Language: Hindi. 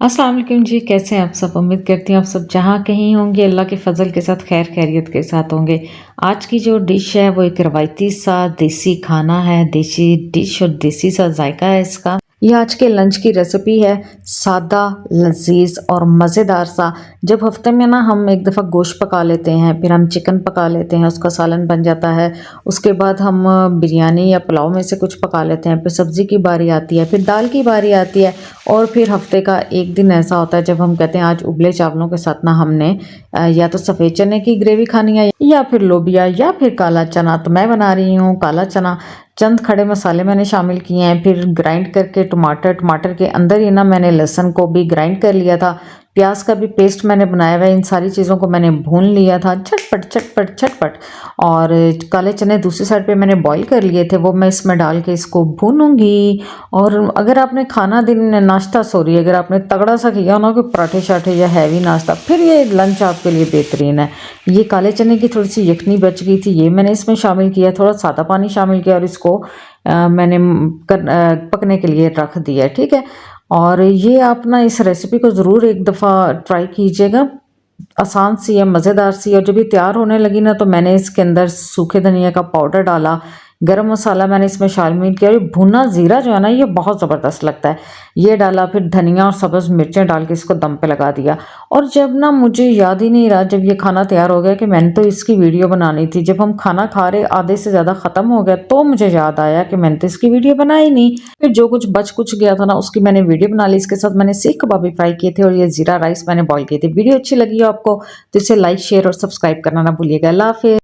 अस्सलाम वालेकुम जी, कैसे हैं आप सब? उम्मीद करती हूँ आप सब जहाँ कहीं होंगे अल्लाह के फ़ज़ल के साथ खैर खैरियत के साथ होंगे। आज की जो डिश है वो एक रवायती सा देसी खाना है, देसी डिश और देसी सा जायका है इसका। ये आज के लंच की रेसिपी है, सादा, लज़ीज़ और मज़ेदार सा। जब हफ्ते में ना हम एक दफ़ा गोश्त पका लेते हैं, फिर हम चिकन पका लेते हैं, उसका सालन बन जाता है। उसके बाद हम बिरयानी या पुलाव में से कुछ पका लेते हैं, फिर सब्ज़ी की बारी आती है, फिर दाल की बारी आती है और फिर हफ्ते का एक दिन ऐसा होता है जब हम कहते हैं आज उबले चावलों के साथ ना हमने या तो सफ़ेद चने की ग्रेवी खानी है या फिर लोबिया या फिर काला चना। तो मैं बना रही हूँ काला चना। चंद खड़े मसाले मैंने शामिल किए हैं, फिर ग्राइंड करके टमाटर के अंदर ही ना मैंने लहसुन को भी ग्राइंड कर लिया था, प्याज का भी पेस्ट मैंने बनाया हुआ है। इन सारी चीज़ों को मैंने भून लिया था झटपट झटपट झटपट। और काले चने दूसरी साइड पे मैंने बॉईल कर लिए थे, वो मैं इसमें डाल के इसको भूनूंगी। और अगर आपने खाना नाश्ता अगर आपने तगड़ा सा किया ना कि पराठे शाठे या हैवी नाश्ता, फिर ये लंच आपके लिए बेहतरीन है। ये काले चने की थोड़ी सी यखनी बच गई थी, ये मैंने इसमें शामिल किया, थोड़ा सादा पानी शामिल किया और इसको मैंने पकने के लिए रख दिया, ठीक है। और ये आप ना इस रेसिपी को ज़रूर एक दफ़ा ट्राई कीजिएगा, आसान सी है, मज़ेदार सी। और जब ये तैयार होने लगी ना तो मैंने इसके अंदर सूखे धनिया का पाउडर डाला, गरम मसाला मैंने इसमें शामिल किया। भुना ज़ीरा जो है ना ये बहुत ज़बरदस्त लगता है, ये डाला। फिर धनिया और सब्ज़ मिर्चें डाल के इसको दम पे लगा दिया। और जब ना मुझे याद ही नहीं रहा, जब ये खाना तैयार हो गया कि मैंने तो इसकी वीडियो बनानी थी, जब हम खाना खा रहे आधे से ज़्यादा ख़त्म हो गया तो मुझे याद आया कि मैंने तो इसकी वीडियो बनाई नहीं। फिर जो कुछ बच कुछ गया था ना उसकी मैंने वीडियो बना ली। इसके साथ मैंने सीख कबाब भी फ्राई किए थे और ये ज़ीरा राइस मैंने बॉईल किए थे। वीडियो अच्छी लगी हो आपको तो इसे लाइक शेयर और सब्सक्राइब करना ना भूलिएगा। अल्लाह हाफ़िज़।